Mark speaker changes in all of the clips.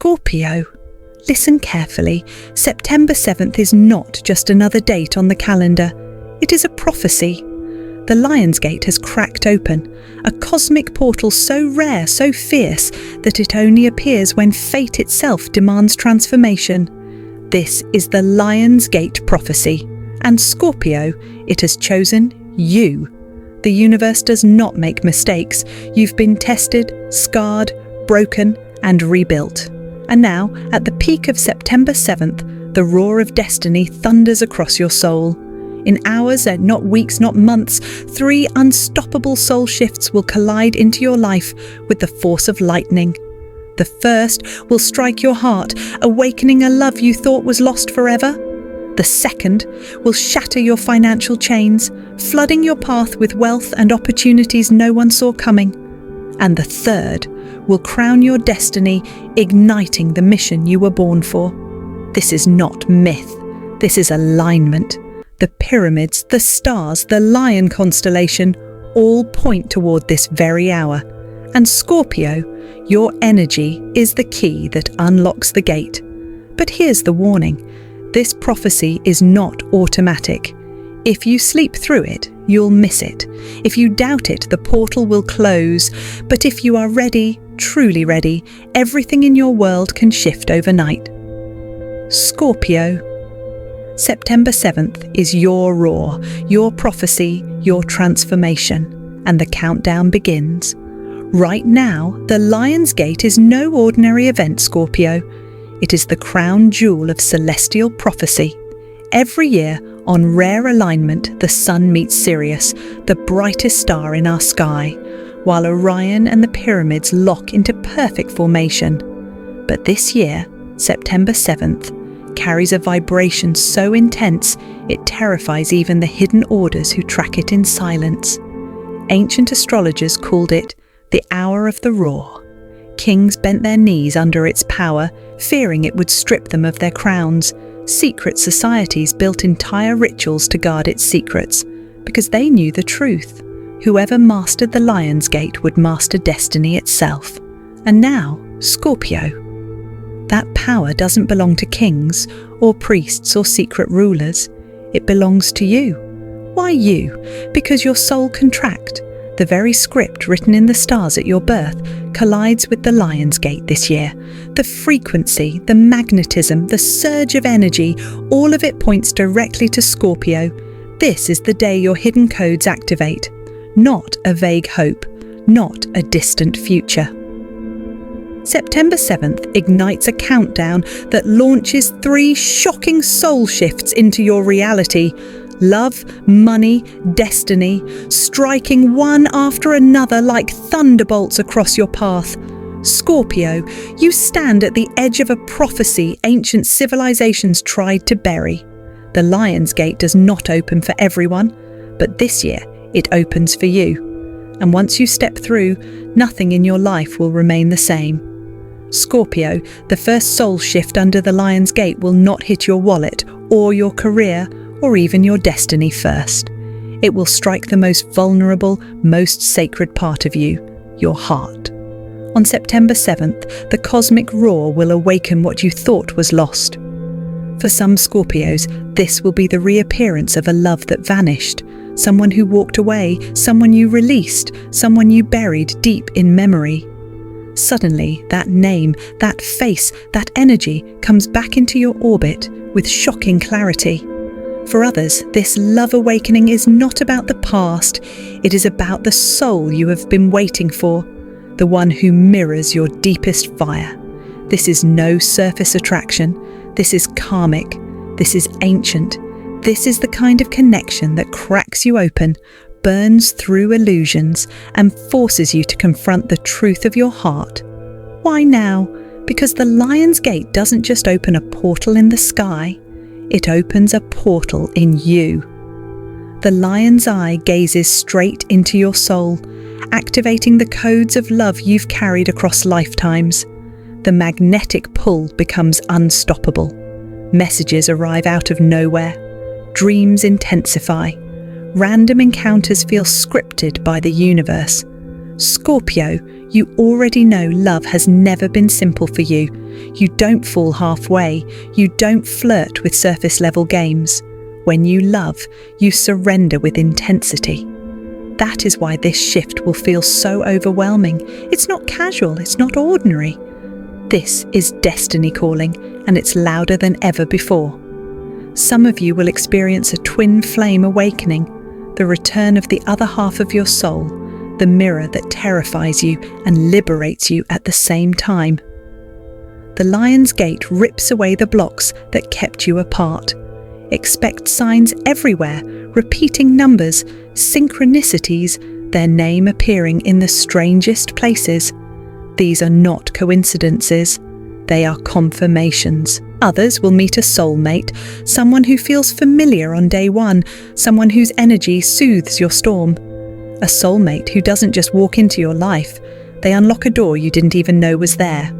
Speaker 1: Scorpio. Listen carefully. September 7th is not just another date on the calendar. It is a prophecy. The Lion's Gate has cracked open, a cosmic portal so rare, so fierce, that it only appears when fate itself demands transformation. This is the Lion's Gate prophecy, and Scorpio, it has chosen you. The universe does not make mistakes. You've been tested, scarred, broken, and rebuilt. And now, at the peak of September 7th, the roar of destiny thunders across your soul. In hours and not weeks, not months, 3 unstoppable soul shifts will collide into your life with the force of lightning. The first will strike your heart, awakening a love you thought was lost forever. The second will shatter your financial chains, flooding your path with wealth and opportunities no one saw coming. And the third will crown your destiny, igniting the mission you were born for. This is not myth. This is alignment. The pyramids, the stars, the lion constellation all point toward this very hour. And Scorpio, your energy is the key that unlocks the gate. But here's the warning. This prophecy is not automatic. If you sleep through it, you'll miss it. If you doubt it, the portal will close. But if you are ready, truly ready, everything in your world can shift overnight. Scorpio. September 7th is your roar, your prophecy, your transformation, and the countdown begins. Right now, the Lion's Gate is no ordinary event, Scorpio. It is the crown jewel of celestial prophecy. Every year, on rare alignment, the sun meets Sirius, the brightest star in our sky, while Orion and the pyramids lock into perfect formation. But this year, September 7th, carries a vibration so intense it terrifies even the hidden orders who track it in silence. Ancient astrologers called it the hour of the roar. Kings bent their knees under its power, fearing it would strip them of their crowns. Secret societies built entire rituals to guard its secrets, because they knew the truth. Whoever mastered the Lion's Gate would master destiny itself. And now, Scorpio. That power doesn't belong to kings, or priests, or secret rulers. It belongs to you. Why you? Because your soul contract. The very script written in the stars at your birth collides with the Lion's Gate this year. The frequency, the magnetism, the surge of energy, all of it points directly to Scorpio. This is the day your hidden codes activate. Not a vague hope, not a distant future. September 7th ignites a countdown that launches 3 shocking soul shifts into your reality. Love, money, destiny, striking one after another like thunderbolts across your path. Scorpio, you stand at the edge of a prophecy ancient civilizations tried to bury. The Lion's Gate does not open for everyone, but this year it opens for you. And once you step through, nothing in your life will remain the same. Scorpio, the first soul shift under the Lion's Gate will not hit your wallet or your career or even your destiny first. It will strike the most vulnerable, most sacred part of you, your heart. On September 7th, the cosmic roar will awaken what you thought was lost. For some Scorpios, this will be the reappearance of a love that vanished, someone who walked away, someone you released, someone you buried deep in memory. Suddenly, that name, that face, that energy comes back into your orbit with shocking clarity. For others, this love awakening is not about the past, it is about the soul you have been waiting for, the one who mirrors your deepest fire. This is no surface attraction, this is karmic, this is ancient, this is the kind of connection that cracks you open, burns through illusions, and forces you to confront the truth of your heart. Why now? Because the Lion's Gate doesn't just open a portal in the sky, it opens a portal in you. The lion's eye gazes straight into your soul, activating the codes of love you've carried across lifetimes. The magnetic pull becomes unstoppable. Messages arrive out of nowhere. Dreams intensify. Random encounters feel scripted by the universe. Scorpio, you already know love has never been simple for you. You don't fall halfway. You don't flirt with surface-level games. When you love, you surrender with intensity. That is why this shift will feel so overwhelming. It's not casual, it's not ordinary. This is destiny calling, and it's louder than ever before. Some of you will experience a twin flame awakening, the return of the other half of your soul, the mirror that terrifies you and liberates you at the same time. The Lion's Gate rips away the blocks that kept you apart. Expect signs everywhere, repeating numbers, synchronicities, their name appearing in the strangest places. These are not coincidences, they are confirmations. Others will meet a soulmate, someone who feels familiar on day one, someone whose energy soothes your storm. A soulmate who doesn't just walk into your life, they unlock a door you didn't even know was there.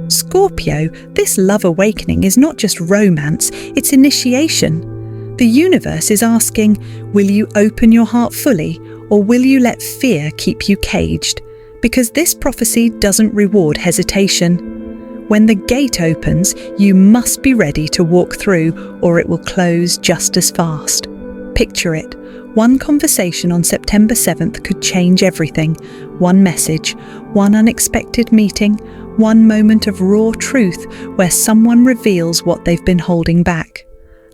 Speaker 1: Scorpio, this love awakening is not just romance, it's initiation. The universe is asking, will you open your heart fully, or will you let fear keep you caged? Because this prophecy doesn't reward hesitation. When the gate opens, you must be ready to walk through, or it will close just as fast. Picture it. One conversation on September 7th could change everything. One message, one unexpected meeting, one moment of raw truth where someone reveals what they've been holding back.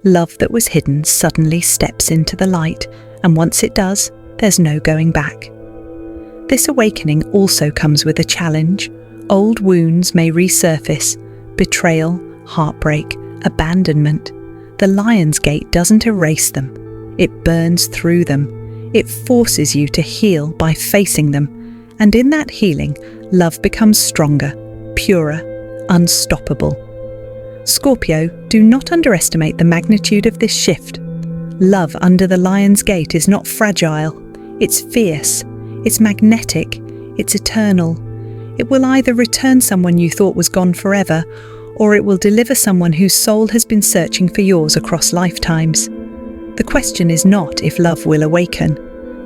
Speaker 1: Love that was hidden suddenly steps into the light, and once it does, there's no going back. This awakening also comes with a challenge. Old wounds may resurface: betrayal, heartbreak, abandonment. The Lion's Gate doesn't erase them. It burns through them. It forces you to heal by facing them. And in that healing, love becomes stronger, purer, unstoppable. Scorpio, do not underestimate the magnitude of this shift. Love under the Lion's Gate is not fragile. It's fierce. It's magnetic. It's eternal. It will either return someone you thought was gone forever, or it will deliver someone whose soul has been searching for yours across lifetimes. The question is not if love will awaken.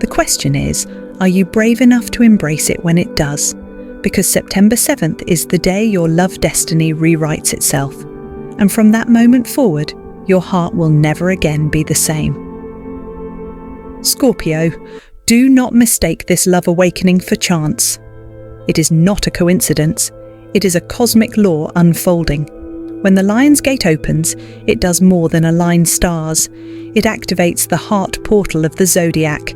Speaker 1: The question is, are you brave enough to embrace it when it does? Because September 7th is the day your love destiny rewrites itself. And from that moment forward, your heart will never again be the same. Scorpio, do not mistake this love awakening for chance. It is not a coincidence. It is a cosmic law unfolding. When the Lion's Gate opens, it does more than align stars. It activates the heart portal of the zodiac.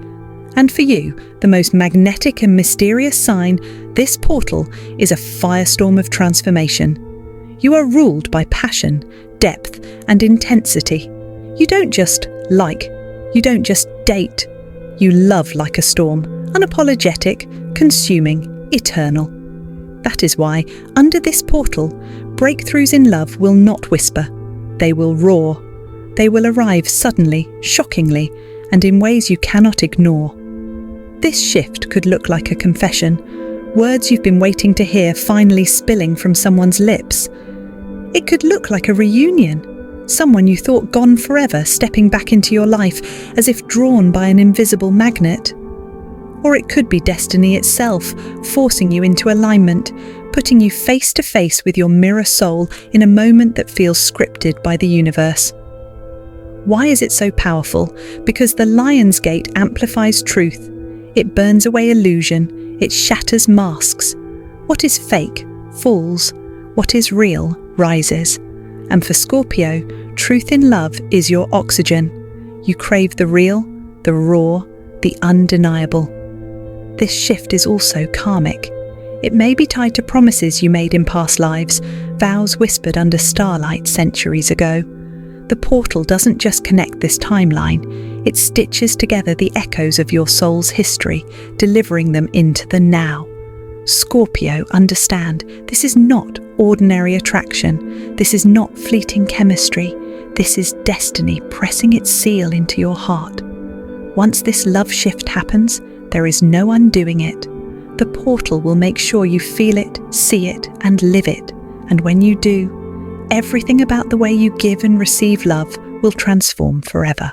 Speaker 1: And for you, the most magnetic and mysterious sign, this portal is a firestorm of transformation. You are ruled by passion, depth, and intensity. You don't just like, you don't just date. You love like a storm, unapologetic, consuming, eternal. That is why, under this portal, breakthroughs in love will not whisper. They will roar. They will arrive suddenly, shockingly, and in ways you cannot ignore. This shift could look like a confession, words you've been waiting to hear finally spilling from someone's lips. It could look like a reunion, someone you thought gone forever stepping back into your life as if drawn by an invisible magnet. Or it could be destiny itself, forcing you into alignment, putting you face to face with your mirror soul in a moment that feels scripted by the universe. Why is it so powerful? Because the Lion's Gate amplifies truth. It burns away illusion. It shatters masks. What is fake falls. What is real rises. And for Scorpio, truth in love is your oxygen. You crave the real, the raw, the undeniable. This shift is also karmic. It may be tied to promises you made in past lives, vows whispered under starlight centuries ago. The portal doesn't just connect this timeline, it stitches together the echoes of your soul's history, delivering them into the now. Scorpio, understand, this is not ordinary attraction. This is not fleeting chemistry. This is destiny pressing its seal into your heart. Once this love shift happens, there is no undoing it. The portal will make sure you feel it, see it, and live it. And when you do, everything about the way you give and receive love will transform forever.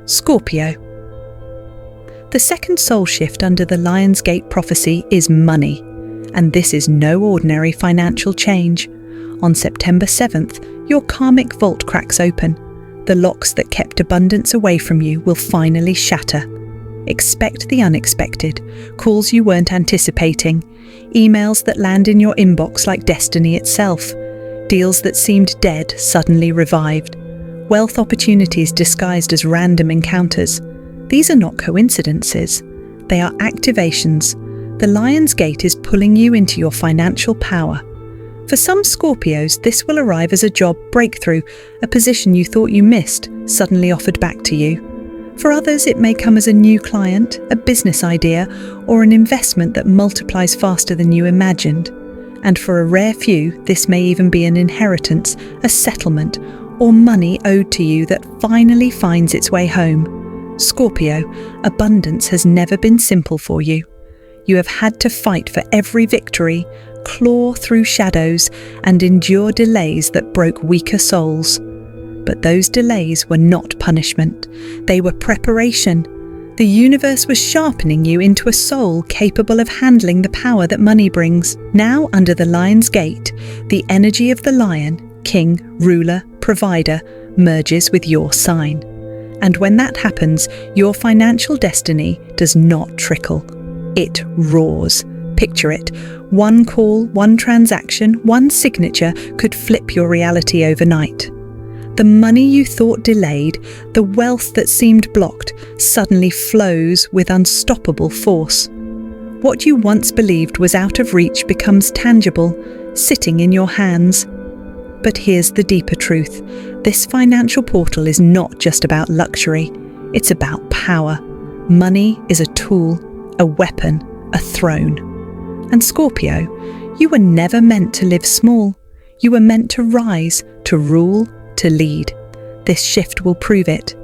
Speaker 1: Scorpio. The second soul shift under the Lion's Gate prophecy is money, and this is no ordinary financial change. On September 7th, your karmic vault cracks open. The locks that kept abundance away from you will finally shatter. Expect the unexpected, calls you weren't anticipating, emails that land in your inbox like destiny itself, deals that seemed dead suddenly revived, wealth opportunities disguised as random encounters. These are not coincidences, they are activations. The Lion's Gate is pulling you into your financial power. For some Scorpios, this will arrive as a job breakthrough, a position you thought you missed, suddenly offered back to you. For others, it may come as a new client, a business idea, or an investment that multiplies faster than you imagined. And for a rare few, this may even be an inheritance, a settlement, or money owed to you that finally finds its way home. Scorpio, abundance has never been simple for you. You have had to fight for every victory, claw through shadows, and endure delays that broke weaker souls. But those delays were not punishment. They were preparation. The universe was sharpening you into a soul capable of handling the power that money brings. Now, under the Lion's Gate, the energy of the lion, king, ruler, provider, merges with your sign. And when that happens, your financial destiny does not trickle. It roars. Picture it. One call, one transaction, one signature could flip your reality overnight. The money you thought delayed, the wealth that seemed blocked, suddenly flows with unstoppable force. What you once believed was out of reach becomes tangible, sitting in your hands. But here's the deeper truth. This financial portal is not just about luxury. It's about power. Money is a tool, a weapon, a throne. And Scorpio, you were never meant to live small. You were meant to rise, to rule, to lead. This shift will prove it.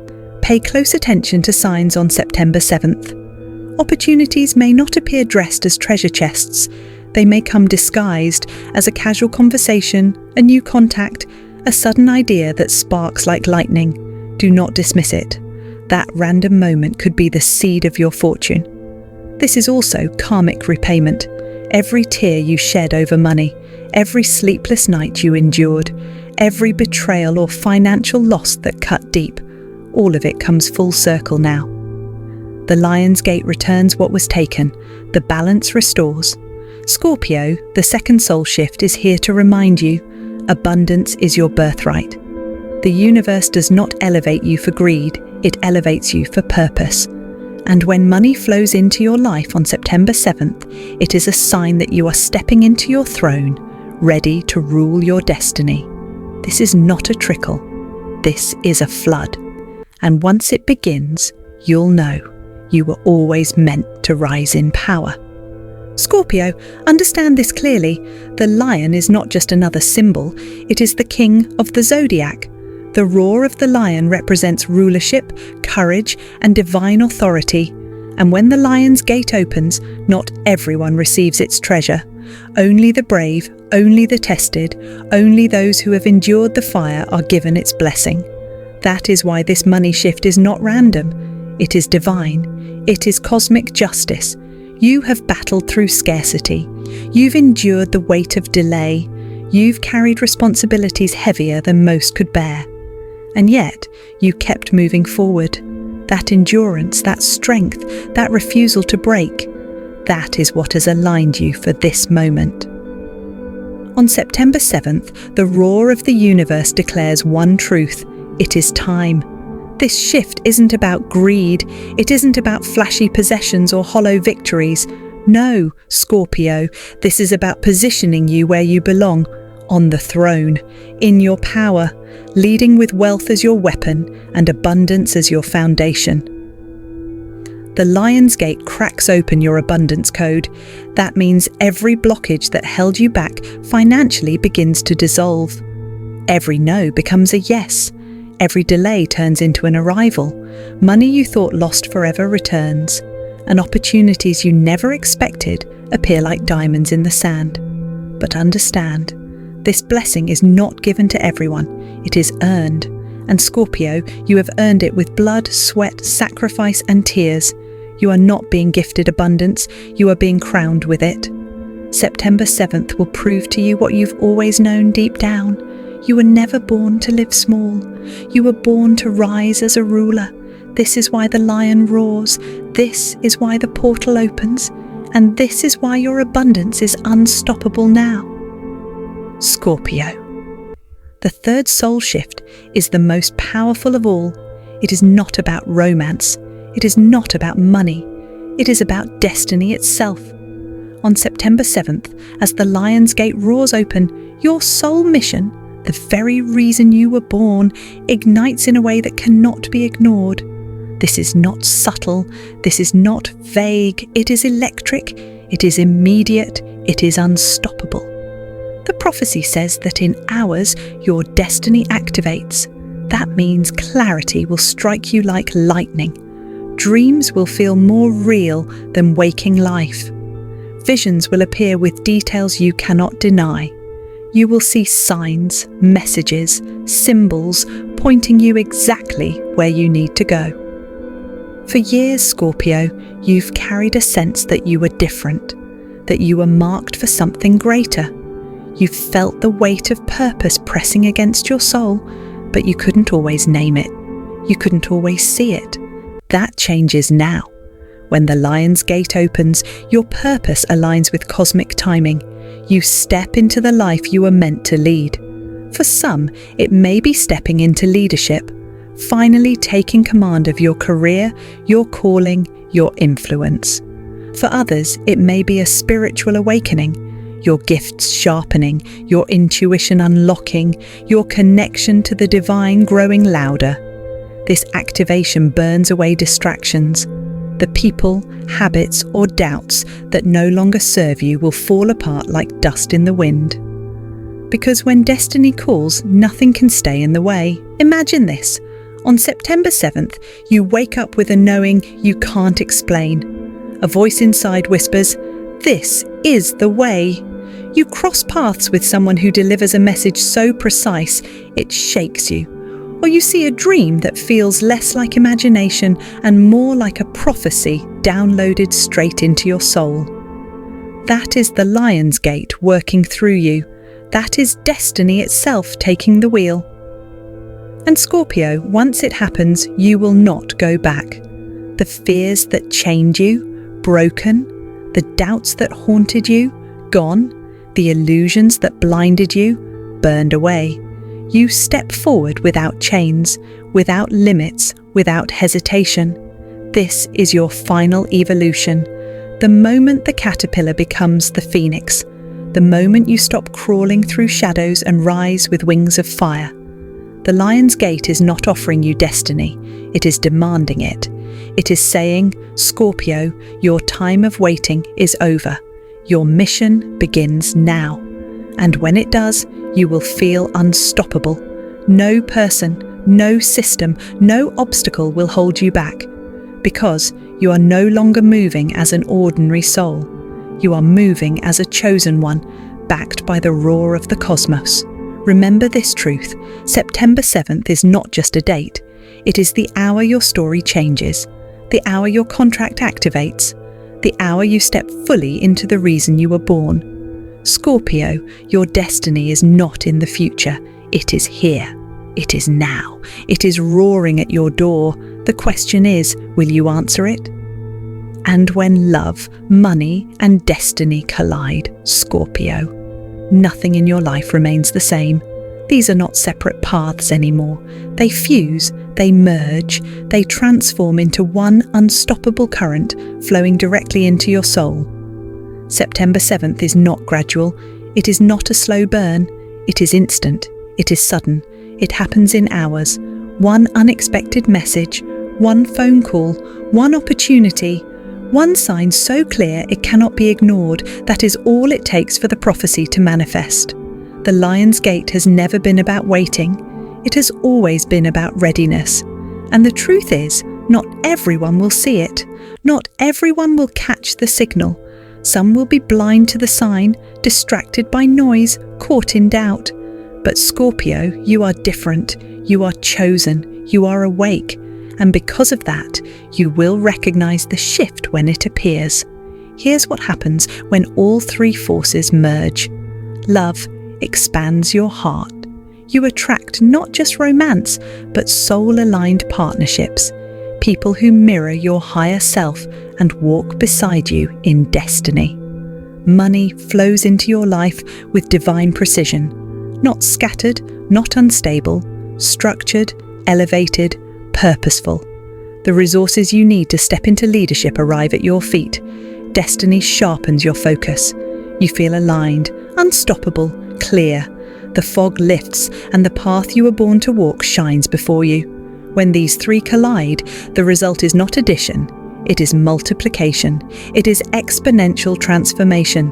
Speaker 1: Pay close attention to signs on September 7th. Opportunities may not appear dressed as treasure chests. They may come disguised as a casual conversation, a new contact, a sudden idea that sparks like lightning. Do not dismiss it. That random moment could be the seed of your fortune. This is also karmic repayment. Every tear you shed over money, every sleepless night you endured, every betrayal or financial loss that cut deep, all of it comes full circle now. The Lion's Gate returns what was taken, the balance restores. Scorpio, the second soul shift, is here to remind you, abundance is your birthright. The universe does not elevate you for greed, it elevates you for purpose. And when money flows into your life on September 7th, it is a sign that you are stepping into your throne, ready to rule your destiny. This is not a trickle. This is a flood. And once it begins, you'll know you were always meant to rise in power. Scorpio, understand this clearly. The lion is not just another symbol, it is the king of the zodiac. The roar of the lion represents rulership, courage, and divine authority. And when the Lion's Gate opens, not everyone receives its treasure. Only the brave, only the tested, only those who have endured the fire are given its blessing. That is why this money shift is not random. It is divine. It is cosmic justice. You have battled through scarcity. You've endured the weight of delay. You've carried responsibilities heavier than most could bear. And yet, you kept moving forward. That endurance, that strength, that refusal to break, that is what has aligned you for this moment. On September 7th, the roar of the universe declares one truth: it is time. This shift isn't about greed, it isn't about flashy possessions or hollow victories. No, Scorpio, this is about positioning you where you belong, on the throne, in your power, leading with wealth as your weapon and abundance as your foundation. The Lion's Gate cracks open your abundance code. That means every blockage that held you back financially begins to dissolve. Every no becomes a yes. Every delay turns into an arrival. Money you thought lost forever returns. And opportunities you never expected appear like diamonds in the sand. But understand, this blessing is not given to everyone. It is earned. And Scorpio, you have earned it with blood, sweat, sacrifice, and tears. You are not being gifted abundance, you are being crowned with it. September 7th will prove to you what you've always known deep down. You were never born to live small. You were born to rise as a ruler. This is why the lion roars. This is why the portal opens. And this is why your abundance is unstoppable now. Scorpio. The third soul shift is the most powerful of all. It is not about romance. It is not about money. It is about destiny itself. On September 7th, as the Lion's Gate roars open, your soul mission, the very reason you were born, ignites in a way that cannot be ignored. This is not subtle, this is not vague, it is electric, it is immediate, it is unstoppable. The prophecy says that in hours your destiny activates. That means clarity will strike you like lightning. Dreams will feel more real than waking life. Visions will appear with details you cannot deny. You will see signs, messages, symbols pointing you exactly where you need to go. For years, Scorpio, you've carried a sense that you were different, that you were marked for something greater. You've felt the weight of purpose pressing against your soul, but you couldn't always name it. You couldn't always see it. That changes now. When the Lion's Gate opens, your purpose aligns with cosmic timing. You step into the life you were meant to lead. For some, it may be stepping into leadership, finally taking command of your career, your calling, your influence. For others, it may be a spiritual awakening, your gifts sharpening, your intuition unlocking, your connection to the divine growing louder. This activation burns away distractions. The people, habits, or doubts that no longer serve you will fall apart like dust in the wind. Because when destiny calls, nothing can stay in the way. Imagine this. On September 7th, you wake up with a knowing you can't explain. A voice inside whispers, "This is the way." You cross paths with someone who delivers a message so precise it shakes you. Or you see a dream that feels less like imagination and more like a prophecy downloaded straight into your soul. That is the Lion's Gate working through you. That is destiny itself taking the wheel. And Scorpio, once it happens, you will not go back. The fears that chained you, broken. The doubts that haunted you, gone. The illusions that blinded you, burned away. You step forward without chains, without limits, without hesitation. This is your final evolution. The moment the caterpillar becomes the phoenix. The moment you stop crawling through shadows and rise with wings of fire. The Lion's Gate is not offering you destiny, it is demanding it. It is saying, Scorpio, your time of waiting is over. Your mission begins now. And when it does, you will feel unstoppable. No person, no system, no obstacle will hold you back. Because you are no longer moving as an ordinary soul. You are moving as a chosen one, backed by the roar of the cosmos. Remember this truth. September 7th is not just a date. It is the hour your story changes. The hour your contract activates. The hour you step fully into the reason you were born. Scorpio, your destiny is not in the future. It is here. It is now. It is roaring at your door. The question is, will you answer it? And when love, money, and destiny collide, Scorpio, nothing in your life remains the same. These are not separate paths anymore. They fuse, they merge, they transform into one unstoppable current flowing directly into your soul. September 7th is not gradual. It is not a slow burn. It is instant. It is sudden. It happens in hours. One unexpected message, one phone call, one opportunity, one sign so clear it cannot be ignored. That is all it takes for the prophecy to manifest. The Lion's Gate has never been about waiting. It has always been about readiness. And the truth is, not everyone will see it. Not everyone will catch the signal. Some will be blind to the sign, distracted by noise, caught in doubt. But Scorpio, you are different. You are chosen. You are awake. And because of that, you will recognize the shift when it appears. Here's what happens when all three forces merge. Love expands your heart. You attract not just romance, but soul-aligned partnerships, people who mirror your higher self and walk beside you in destiny. Money flows into your life with divine precision, not scattered, not unstable, structured, elevated, purposeful. The resources you need to step into leadership arrive at your feet. Destiny sharpens your focus. You feel aligned, unstoppable, clear. The fog lifts and the path you were born to walk shines before you. When these three collide, the result is not addition, it is multiplication. It is exponential transformation.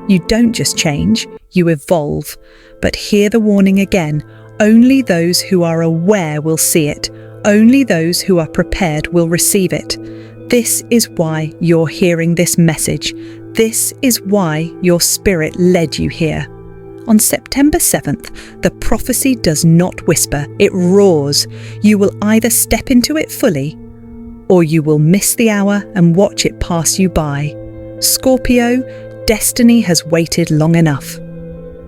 Speaker 1: You don't just change, you evolve. But hear the warning again, only those who are aware will see it. Only those who are prepared will receive it. This is why you're hearing this message. This is why your spirit led you here. On September 7th, the prophecy does not whisper, it roars. You will either step into it fully, or you will miss the hour and watch it pass you by. Scorpio, destiny has waited long enough.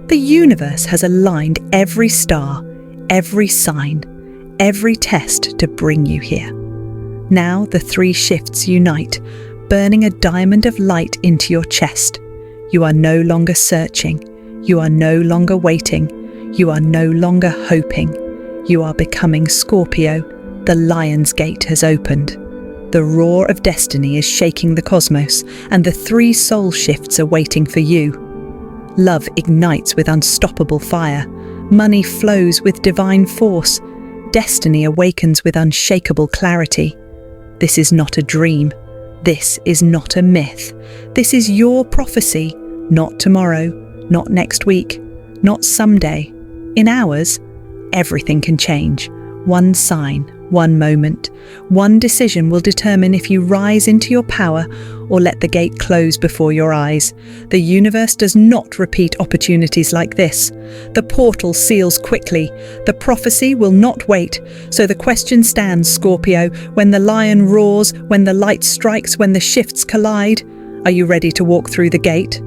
Speaker 1: The universe has aligned every star, every sign, every test to bring you here. Now the three shifts unite, burning a diamond of light into your chest. You are no longer searching. You are no longer waiting. You are no longer hoping. You are becoming Scorpio. The lion's gate has opened. The roar of destiny is shaking the cosmos, and the three soul shifts are waiting for you. Love ignites with unstoppable fire. Money flows with divine force. Destiny awakens with unshakable clarity. This is not a dream. This is not a myth. This is your prophecy, not tomorrow, not next week, not someday. In hours, everything can change. One sign, one moment, one decision will determine if you rise into your power or let the gate close before your eyes. The universe does not repeat opportunities like this. The portal seals quickly. The prophecy will not wait. So the question stands, Scorpio, when the lion roars, when the light strikes, when the shifts collide. Are you ready to walk through the gate?